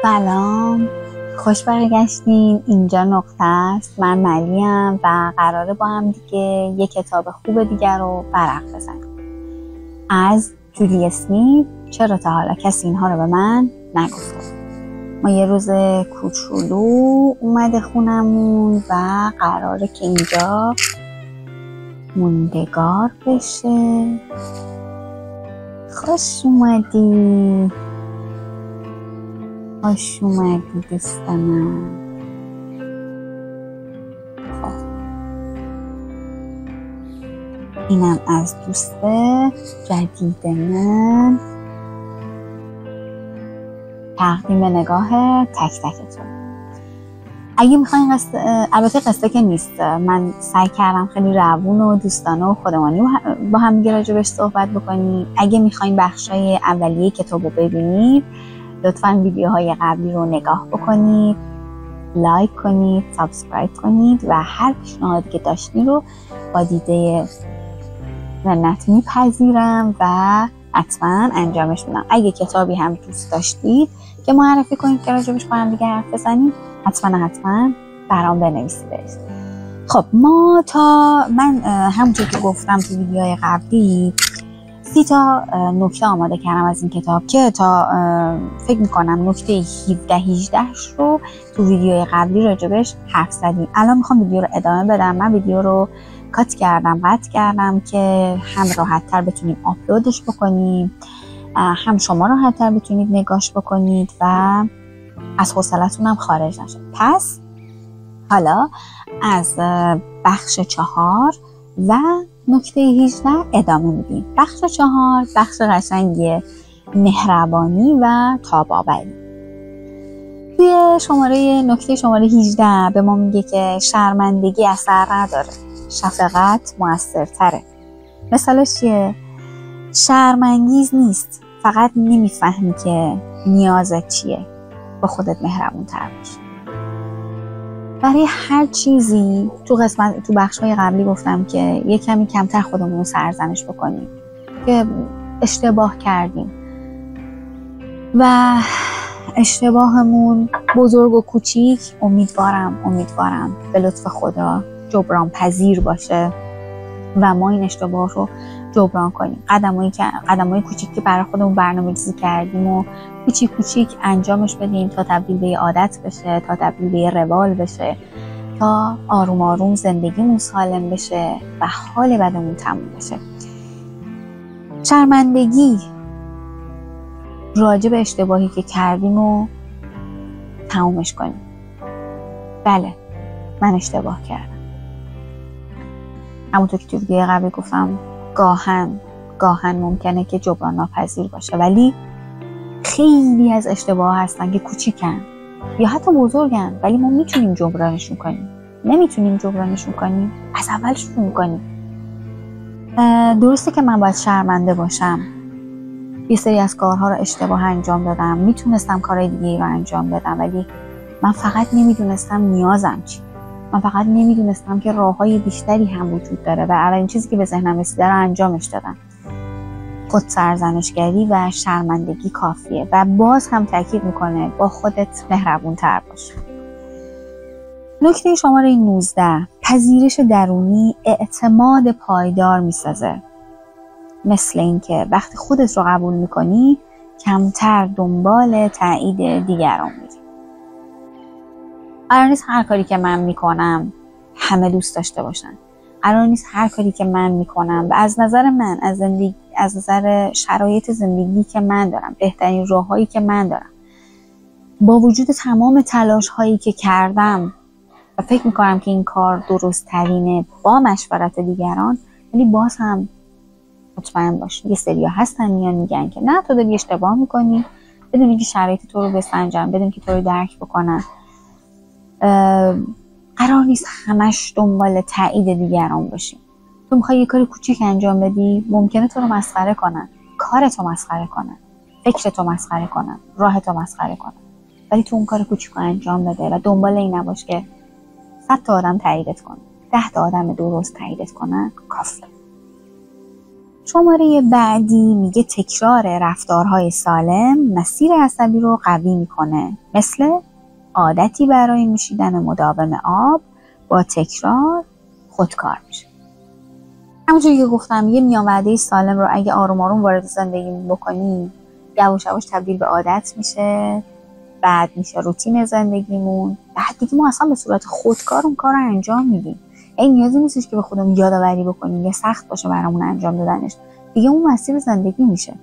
سلام، خوش برگشتین. اینجا نقطه است. من ملیم و قراره با هم دیگه یک کتاب خوب دیگر رو ورق بزنیم. از جولی اسمیت. چرا تا حالا کسی اینها رو به من نگفت؟ ما یه روز کوچولو اومده خونمون و قراره که اینجا موندگار بشه. خوش اومدی، خوش اومدی دوست من. خب اینم از دوست جدید من، تقدیم نگاه تک تکتون. اگه میخواین البته قصه که نیست، من سعی کردم خیلی روون و دوستانه و خودمانی با هم دیگه راجبش صحبت بکنیم. اگه میخواین بخشای اولیه کتاب رو ببینید، لطفاً ویدیوهای قبلی رو نگاه بکنید، لایک کنید، سابسکرایب کنید و هر پیشنهادی که داشتین رو با دیده منت میپذیرم و حتما انجامش میدم. اگه کتابی هم دوست داشتید که معرفی کنید که راجبش با هم دیگه حرف بزنیم، حتما برام بنویسیدش. خب من همونطور که گفتم تو ویدیوهای قبلی 30 نکته آماده کردم از این کتاب که تا فکر میکنم نکته 17-18 رو تو ویدیوهای قبلی راجبش حرف زدیم. الان میخوام ویدیو رو ادامه بدم. من ویدیو رو قطع کردم که هم راحت تر بتونیم آپلودش بکنیم، هم شما راحت تر بتونید نگاش بکنید و از حوصلتون هم خارج نشه. پس حالا از بخش 4 و نکته 18 ادامه میدیم. بخش 4 بخش قشنگی مهربانی و تاب‌آوری. توی نکته شماره 18 به ما میگه که شرمندگی اثر نداره، شفقت موثرتره. مثالش چیه؟ شرم‌انگیز نیست، فقط نمیفهمی که نیازت چیه. با خودت مهربون تر باش. برای هر چیزی تو بخش‌های قبلی گفتم که یه کمی کمتر خودمون رو سرزنش بکنیم که اشتباه کردیم و اشتباهمون بزرگ و کوچیک امیدوارم به لطف خدا جبران پذیر باشه و ما این اشتباه رو جبران کنیم. قدم‌های کوچیک که برای خودمون برنامه‌ریزی کردیم و کوچیک انجامش بدیم تا تبدیل به عادت بشه، تا تبدیل به روال بشه، تا آروم آروم زندگیمون سالم بشه و حال بدمون تموم بشه. شرمندگی راجع به اشتباهی که کردیم و تمومش کنیم. بله، من اشتباه کردم. همونطور که تو ویدیو قبلی گفتم، گاهن ممکنه که جبران ناپذیر باشه، ولی خیلی از اشتباه هستن که کوچیکن یا حتی بزرگن ولی ما میتونیم جبرانشون کنیم. نمیتونیم جبرانشون کنیم، از اول شروع میکنیم. درسته که من باید شرمنده باشم، یه سری از کارها رو اشتباه انجام دادم، میتونستم کارهای دیگه رو انجام بدم، ولی من فقط نمیدونستم نیازم چی. من فقط نمیدونستم که راههای بیشتری هم وجود داره و اولین چیزی که به ذهنم رسیده رو انجامش دادم. خود سرزنشگری و شرمندگی کافیه و باز هم تاکید میکنه با خودت مهربون تر باش. نکته شماره 19 پذیرش درونی اعتماد پایدار میسازه. مثل اینکه وقتی خودت رو قبول میکنی کمتر دنبال تایید دیگران میری. قرار نیست هر کاری که من میکنم همه دوست داشته باشن. قرار نیست هر کاری که من میکنم و از نظر من، از نظر شرایط زندگی که من دارم، بهترین راههایی که من دارم، با وجود تمام تلاش هایی که کردم و فکر میکنم که این کار درست ترینه با مشورت دیگران، ولی باز هم مطمئن باش یه سریا هستن میان میگن که نه، تو داری اشتباه میکنی، بدون اینکه شرایط تو رو بسنجن، بدون که تو رو درک بکنن. قرار نیست همش دنبال تایید دیگران باشیم. تو میخوای یه کاری کوچیک انجام بدی، ممکنه تو رو مسخره کنن، کارتو مسخره کنن، فکرتو مسخره کنن، راهتو مسخره کنن، ولی تو اون کار کوچیکو انجام بده و دنبال این نباش که 100 تا آدم تاییدت کنه، 10 تا آدم درست تاییدت کنن، کافیه. شماره بعدی میگه تکرار رفتارهای سالم مسیر عصبی رو قوی میکنه، مثل عادتی برای نوشیدن مداوم آب با تکرار خودکار میشه. همونجوری که گفتم یه میان وعده سالم رو اگه آروم آروم وارد زندگی بکنیم یواش یواش تبدیل به عادت میشه، بعد میشه روتین زندگیمون، بعد دیگه ما اصلا به صورت خودکار اون کار رو انجام میدیم. این نیازی نیستش که به خودمون یادآوری بکنیم یا سخت باشه برامون انجام دادنش، دیگه اون مسیر زندگی میشه.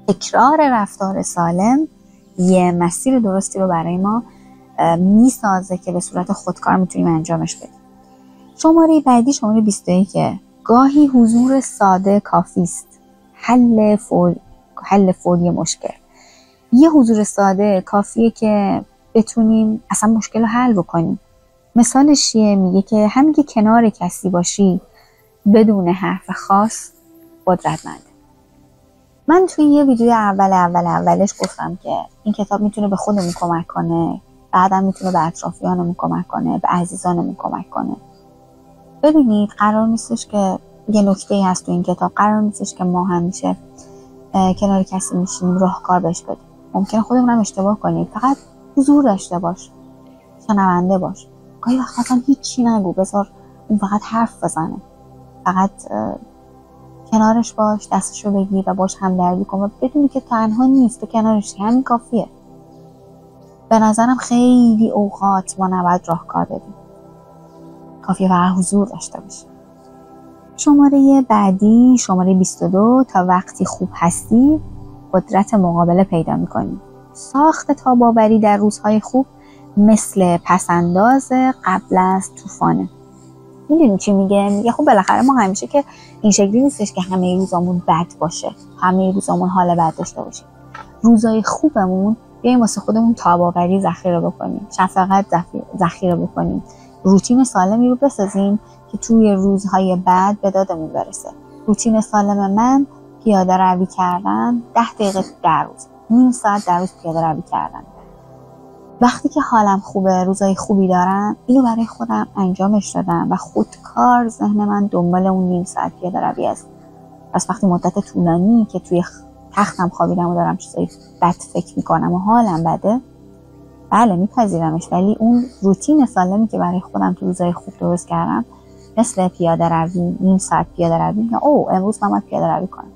تکرار رفتار سالم یه مسیر درستی رو برای ما میسازه که به صورت خودکار میتونیم انجامش بدیم. شماره بعدی شماره 21 که گاهی حضور ساده کافی است حل فوری مشکل. یه حضور ساده کافیه که بتونیم اصلا مشکل رو حل بکنیم. مثالش چیه؟ میگه که همین که کنار کسی باشی بدون حرف خاص قدرتمنده. من توی یه ویدیو اولش گفتم که این کتاب میتونه به خودمون کمک کنه، بعدم میتونه به اطرافیانمون کمک کنه، به عزیزانمون کمک کنه. ببینید قرار نیستش که یه نکته‌ای هست تو این کتاب، قرار نیستش که ما همیشه کنار کسی میشینیم راهکار بهش بدیم. ممکنه خودمون هم اشتباه کنیم، فقط حضور داشته باش، شنونده باش. گاهی وقتا اصلا هیچی نگو، بذار اون فقط حرف بزنه، فقط کنارش باش، دستشو بگیر و باش همدردی کن و بدونی که تنها نیست، تو کنارش، همین کافیه. به نظرم خیلی اوقات ما نباید راهکار بدیم، کافیه فقط حضور داشته باشه. شماره بعدی شماره 22 تا وقتی خوب هستی قدرت مقابله پیدا میکنی. ساخت تاب‌آوری در روزهای خوب مثل پسنداز قبل از طوفانه. میدونی چی میگه خب بالاخره ما همیشه که این شکلی نیستش که همه روزامون بد باشه، همه روزامون حال بد داشته باشیم. روزای خوبمون بیایم واسه خودمون تاب‌آوری ذخیره بکنیم، شفقت ذخیره بکنیم، روتین سالمی رو بسازیم که توی روزهای بعد به دادمون برسه. روتین سالم من پیاده روی کردن 10 دقیقه در روز، نیم ساعت در روز پیاده روی کردن. وقتی که حالم خوبه، روزای خوبی دارم، اینو برای خودم انجامش دادم و خودکار ذهن من دنبال اون نیم ساعت پیاده روی است. پس وقتی مدت طولانی که توی تختم خوابیدم و دارم چیزای بد فکر میکنم و حالم بده، بله میپذیرمش، ولی اون روتین سالمی که برای خودم تو روزای خوب درست کردم مثل پیاده روی، نیم ساعت پیاده روی، یا امروز من باید پیاده روی کنم،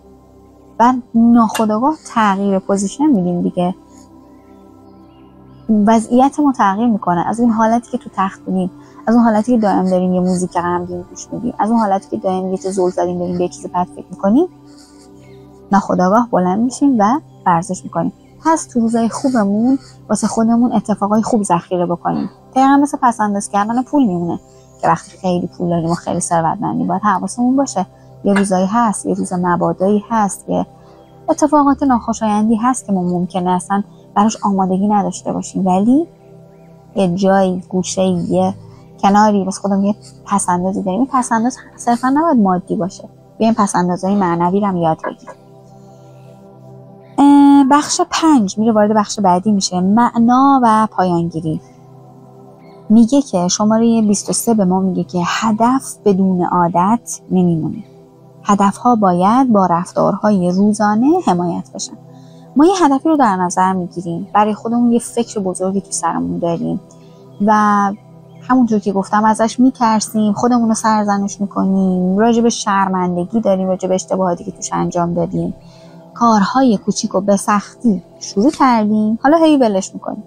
و ناخودآگاه تغییر پوزیشن میدیم دیگه. وضعیت ما تغییر میکنه، از اون حالتی که تو تخت بودیم، از اون حالتی که دائم داریم یه موزیک غمگین گوش میدیم، از اون حالتی که دائم یه چیز زل زدیم داریم به یه چیز بد فکر میکنیم، ناخودآگاه بلند میشیم و ورزش میکنیم. پس تو روزای خوبمون واسه خودمون اتفاقای خوب ذخیره بکنیم. دقیقاً مثل پس‌انداز کردن پول میمونه که وقتی خیلی پول داریم و خیلی ثروتمندیم باید حواسمون باشه یه روزایی هست، یه روز مبادایی هست، یه اتفاقات ناخوشایندی هست که ما ممکنه اصلا براش آمادگی نداشته باشیم، ولی یه جایی، گوشه‌ای، یه کناری واسه خودمون یه پس‌اندازی داریم. این پس‌انداز صرفاً نباید مادی باشه، بیایم پس‌اندازهای معنوی رو هم یاد بگیریم. بخش 5 میره وارد بخش بعدی میشه، معنا و پایانگیری. میگه که شماره 23 به ما میگه که هدف بدون عادت نمیمونه. هدفها باید با رفتارهای روزانه حمایت بشن. ما یه هدفی رو در نظر میگیریم، برای خودمون یه فکر بزرگی تو سرمون داریم و همونجور که گفتم ازش میترسیم، خودمون رو سرزنش میکنیم، راجب شرمندگی داریم، راجب اشتباهاتی که توش انجام دادیم، کارهای کوچیک رو به سختی شروع کردیم، حالا هی ولش میکنیم.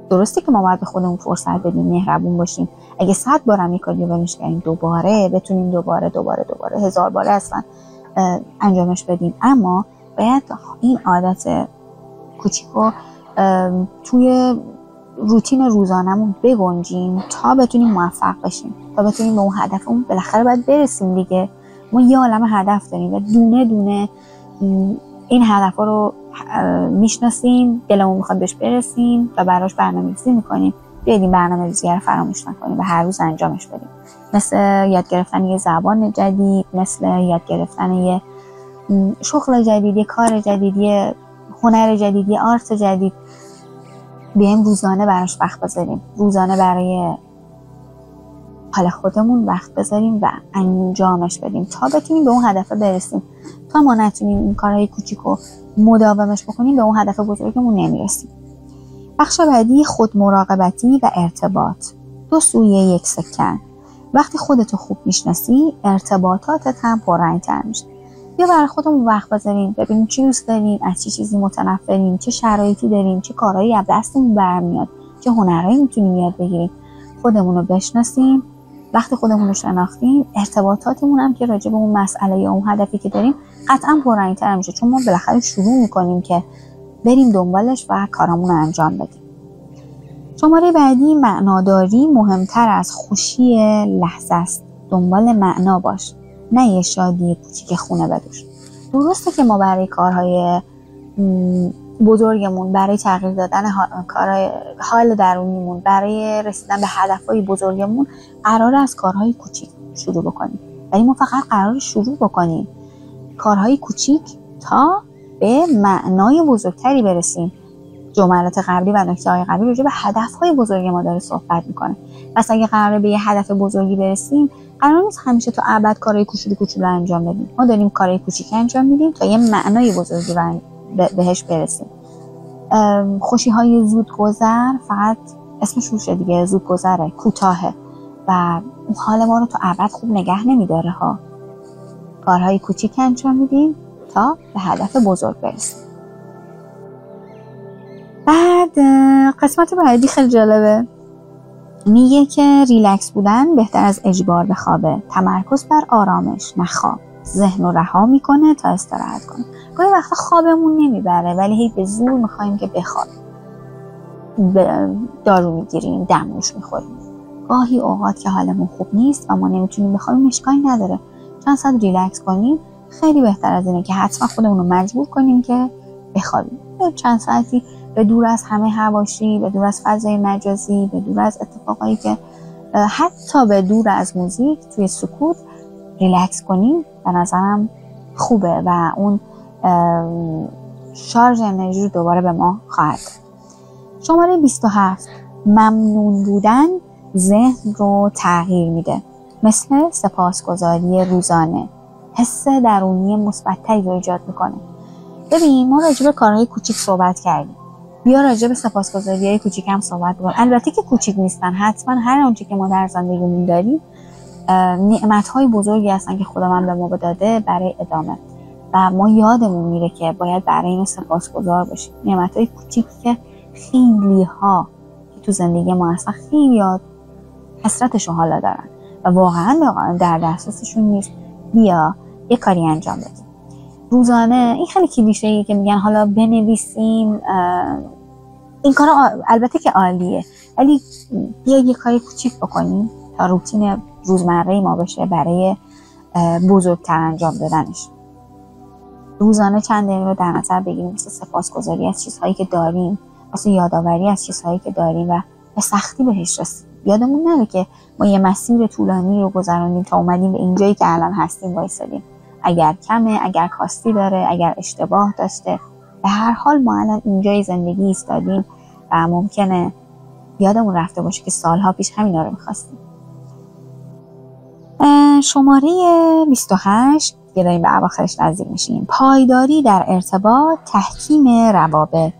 درسته که ما باید به خودمون فرصت بدیم، مهربون باشیم. اگه 100 بارم یک کاری رو ولش کردیم، دوباره بتونیم دوباره 1000 بار اصلا انجامش بدیم. اما باید این عادت کوچیک رو توی روتین روزانمون بگنجیم تا بتونیم موفق بشیم، تا بتونیم به اون هدفمون بالاخره باید برسیم دیگه. ما یه عالمه هدف داریم و دونه دونه این هدفا رو میشناسیم، دلمون میخواد بهش برسیم و براش برنامه‌ریزی میکنیم. بیاید این برنامه‌ریزی رو فراموش نکنیم و هر روز انجامش بدیم. مثل یاد گرفتن یه زبان جدید، مثل یاد گرفتن یه شغل جدید، یه کار جدید، یه هنر جدید، یه آرت جدید. بیایم روزانه براش وقت بذاریم، روزانه برای حال خودمون وقت بذاریم و انجامش بدیم تا بتونیم به اون هدف برسیم. تا ما نتونیم این کارهای کوچیک رو مداومش بکنیم به اون هدف بزرگمون نمیرسیم. بخش بعدی خود مراقبتی و ارتباط. دو سوی یک سکه. وقتی خودتو خوب میشناسی ارتباطاتت هم پررنگ‌تر میشه. بیا برای خودمون وقت بذاریم، ببینیم چی دوست داریم، از چه چیزی متنفریم، چه شرایطی داریم، چه کارهایی از دستمون برمیاد، چه هنرهایی میتونیم یاد بگیریم. خودمون رو بشناسیم. وقتی خودمون رو شناختیم، ارتباطاتمون هم که راجع به اون مسئله یا اون هدفی که داریم قطعا پررنگ‌تر میشه، چون ما بالاخره شروع میکنیم که بریم دنبالش و کارامون رو انجام بدیم. شماره بعدی معناداری مهمتر از خوشی لحظه است. دنبال معنا باش، نه یه شادی کوچیک خونه بدوش. درسته که ما برای کارهای بزرگمون، برای تغییر دادن کارهای حال درونیمون، برای رسیدن به هدفهای بزرگمون قراره از کارهای کوچیک شروع بکنیم، ولی ما فقط قراره شروع بکنیم کارهای کوچیک تا به معنای بزرگتری برسیم. جملات قبلی و نکته‌های قبلی راجع به هدف‌های بزرگ ما داره صحبت میکنه. پس اگه قراره به یه هدف بزرگی برسیم، قرار نیست همیشه تا ابد کارهای کوچولو انجام بدیم. ما داریم کارهای کوچیک انجام میدیم تا یه معنای بزرگی بهش برسیم. خوشی‌های زودگذر فقط اسمش روشه دیگه، زودگذره، کوتاهه و اون حال ما رو تا ابد خوب نگه نمیداره ها. کارهای کوچیک انجام میدیم تا به هدف بزرگ برسیم. بعد قسمت بعدی خیلی جالبه. میگه که ریلکس بودن بهتر از اجبار به خوابه. تمرکز بر آرامش، نه خواب. ذهن رو رها میکنه تا استراحت کنه. گاهی وقتا خوابمون نمیبره ولی هی به زور میخوایم که بخوابیم. دارو میگیریم، دمنوش میخوریم. گاهی اوقات که حالمون خوب نیست و ما نمیتونیم بخوابیم، اشکالی نداره. چند ساعت ریلکس کنیم خیلی بهتر از اینه که حتما خودمون رو مجبور کنیم که بخوابیم. چند ساعتی به دور از همه حواشی، به دور از فضای مجازی، به دور از اتفاقایی که حتی به دور از موزیک، توی سکوت ریلکس کنیم به نظرم خوبه و اون شارژ انرژی رو دوباره به ما خواهد. شماره 27 ممنون بودن ذهن رو تغییر میده. مثل سپاسگزاری روزانه حس درونی مثبت‌تری رو ایجاد میکنه. ببین ما راجع به کارهای کوچیک صحبت کردیم، بیا راجع به سپاسگزاری‌های کوچیک هم صحبت کنیم. البته که کوچیک نیستن، حتما هر آنچه که ما در زندگیمون داریم نعمت‌های بزرگی هستن که خدا من به ما داده برای ادامه و ما یادمون میره که باید برای این سپاسگزار باشیم. نعمت‌های کوچیکی که خیلی‌ها که تو زندگی ما هستن خیلی حسرتشون حالا دارن و واقعا در دسترسشون نیست. بیا یه کاری انجام بدیم روزانه. این خیلی کلیشه‌ایه که میگن حالا بنویسیم، این کار البته که عالیه، ولی بیا یه کاری کوچیک بکنیم تا روتین روزمره ما بشه برای بزرگتر انجام دادنش. روزانه چند دقیقه رو در نظر بگیریم مثل سپاسگزاری از چیزهایی که داریم، مثل یادآوری از چیزهایی که داریم و به سختی بهش رسیم. یادمون نره که ما یه مسیر طولانی رو گذراندیم تا اومدیم به اینجایی که الان هستیم وایسادیم. اگر کمه، اگر کاستی داره، اگر اشتباه داشته، به هر حال ما الان اینجای زندگی ایستادیم و ممکنه یادمون رفته باشه که سالها پیش همینا رو می‌خواستیم. شماره 28 که داریم به اواخرش نزدیک میشیم. پایداری در ارتباط، تحکیم روابط.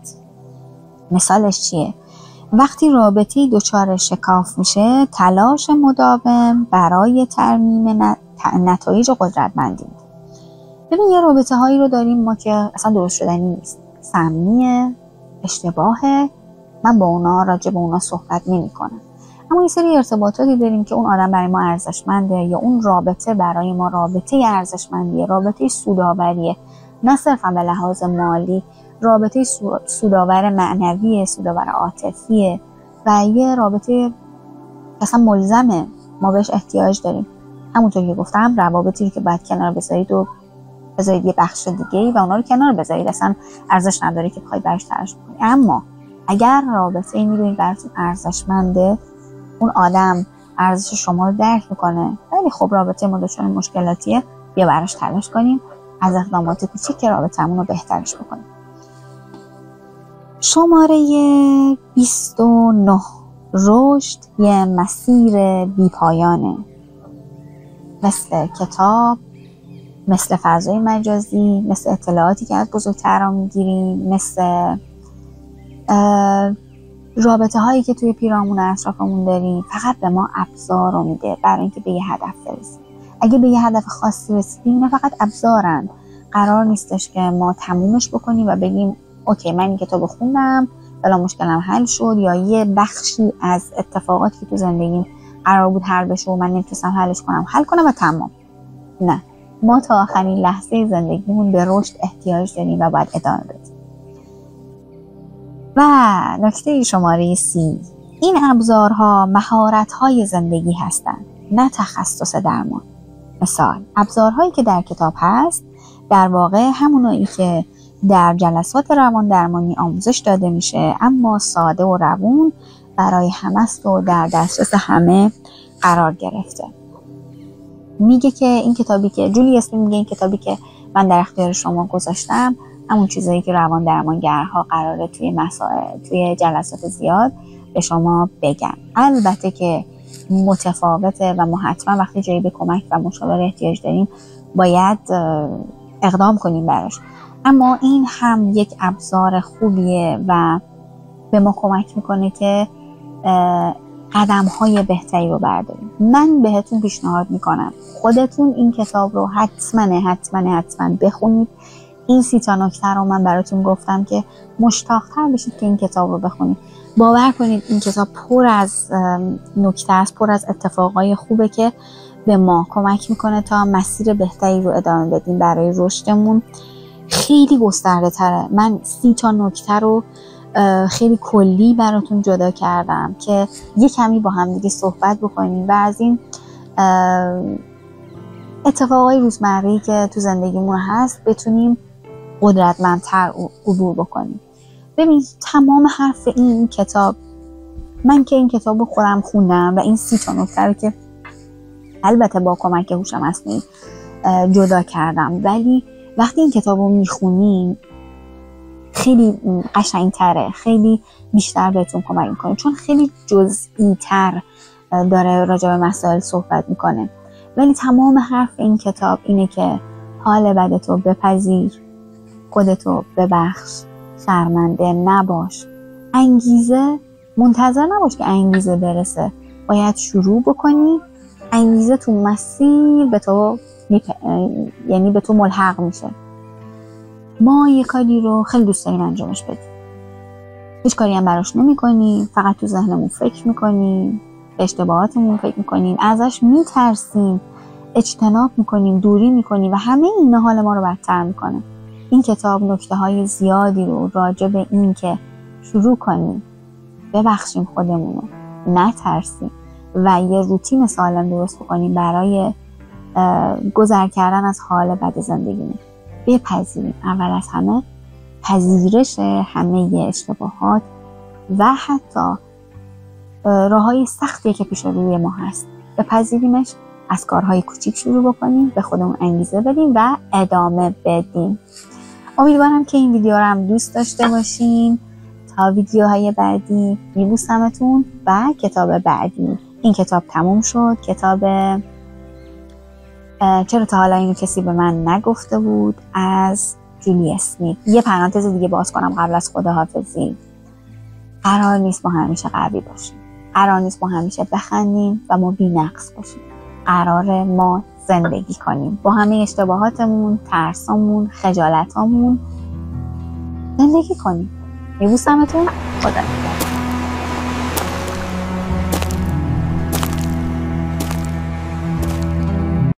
مثالش چیه؟ وقتی رابطه‌ای دچار شکاف میشه، تلاش مداوم برای ترمیم نتایج قدرتمندی. ببین یه رابطه هایی رو داریم ما که اصلا درست شدنی نیست، سمیه، اشتباهه، من با اونا راجع به اونا صحبت نمی کنم. اما یه سری ارتباطاتی داریم که اون آدم برای ما ارزشمنده یا اون رابطه برای ما رابطه ارزشمندیه، رابطه سودآوریه، نه صرفا به لحاظ مالی، رابطه سودآور معنویه، سودآور عاطفیه و یه رابطه اصلا ملزمه، ما بهش احتیاج داریم. همونطور که گفتم روابطی که باید کنار بذارید و بذارید یه بخش دیگه‌ای و اونا رو کنار بذارید، اصلا ارزش نداره که بخواید برش تلاش کنید. اما اگر رابطه‌ای می‌دونید براتون ارزشمنده، اون آدم ارزش شما رو درک میکنه، ولی خب رابطه ما دچار مشکلاتیه، بیا براش تلاش کنیم از اقدامات کوچیک که رابطه‌مون رو بهترش بکنیم. شماره 29 رشد یه مسیر بیپایانه، مثل کتاب، مثل فضای مجازی، مثل اطلاعاتی که از بزرگتران میگیریم، مثل رابطه هایی که توی پیرامون اطرافمون داریم. فقط به ما ابزار رو میده برای اینکه به یه هدف برسیم. اگه به یه هدف خاصی رسیدیم، اینا فقط ابزارن. قرار نیستش که ما تمومش بکنیم و بگیم اوکی من این کتابو خوندم فلان مشکلم حل شد، یا یه بخشی از اتفاقاتی که تو زندگیم قرار بود حل بشه و من نمیتونستم حلش کنم حل کنم و تمام. نه، ما تا آخرین لحظه زندگیمون به رشد احتیاج داریم و باید ادامه بدیم. و نکته شماره 30، این ابزارها مهارت‌های زندگی هستند، نه تخصص درمان. مثال، ابزارهایی که در کتاب هست در واقع همونایی که در جلسات روان درمانی آموزش داده میشه، اما ساده و روون برای همه است و در دسترس همه قرار گرفته. میگه که این کتابی که جولی اسمیت میگه این کتابی که من در اختیار شما گذاشتم همون چیزایی که روان درمانگرها قراره توی جلسات زیاد به شما بگن. البته که متفاوته و ما حتما وقتی جایی به کمک و مشاوره احتیاج داریم باید اقدام کنیم براش، اما این هم یک ابزار خوبیه و به ما کمک میکنه که قدم‌های بهتری رو برداریم. من بهتون پیشنهاد میکنم خودتون این کتاب رو حتما بخونید. این 30 تا نکته رو من براتون گفتم که مشتاق‌تر بشید که این کتاب رو بخونید. باور کنید این کتاب پر از نکته است، پر از اتفاقای خوبه که به ما کمک میکنه تا مسیر بهتری رو ادامه بدیم برای رشدمون. خیلی گسترده تره. من 30 تا نکته رو خیلی کلی براتون جدا کردم که یه کمی با هم دیگه صحبت بکنیم و از این اتفاقای روزمره‌ای که تو زندگیمون هست بتونیم قدرتمندتر عبور بکنیم. ببین تمام حرف این کتاب، من که این کتاب رو خودم خوندم و این 30 تا نکته رو که البته با کمک هوش مصنوعی جدا کردم، ولی وقتی این کتاب رو میخونین خیلی قشنگتره، خیلی بیشتر بهتون کمک میکنه، چون خیلی جزئی تر داره راجع به مسائل صحبت میکنه. ولی تمام حرف این کتاب اینه که حال بدتو بپذیر، خودتو ببخش، شرمنده نباش، منتظر نباش که انگیزه برسه، باید شروع بکنی. انگیزه تو مسیر به تو یعنی به تو ملحق میشه. ما یه کاری رو خیلی دوست داریم انجامش بدیم، هیچ کاری هم براش نمی کنیم، فقط تو ذهنمون فکر میکنیم، به اشتباهاتمون فکر میکنیم، ازش میترسیم، اجتناب میکنیم، دوری میکنیم و همه اینا حال ما رو بدتر میکنه. این کتاب نکته های زیادی رو راجع به این که شروع کنیم، ببخشیم خودمون رو، نترسیم و یه روتین سالم درست بکنیم برای گذر کردن از حال بد زندگیمون. بپذیریم اول از همه پذیرش همه اشتباهات و حتی راههای سختی که پیش روی ما هست، بپذیریمش، از کارهای کوچیک شروع بکنیم، به خودمون انگیزه بدیم و ادامه بدیم. امیدوارم که این ویدیو رو هم دوست داشته باشین. تا ویدیوهای بعدی میبوسمتون و کتاب بعدی. این کتاب تموم شد، کتاب چرا تا حالا اینو کسی به من نگفته بود از جولی اسمیت. یه پرانتز دیگه باز کنم قبل از خداحافظی. قرار نیست ما همیشه قوی باشیم، قرار نیست ما همیشه بخندیم و ما بی‌نقص باشیم. قرار ما زندگی کنیم با همه اشتباهاتمون، ترسامون، خجالتامون، زندگی کنیم. میبوسمتون. خدا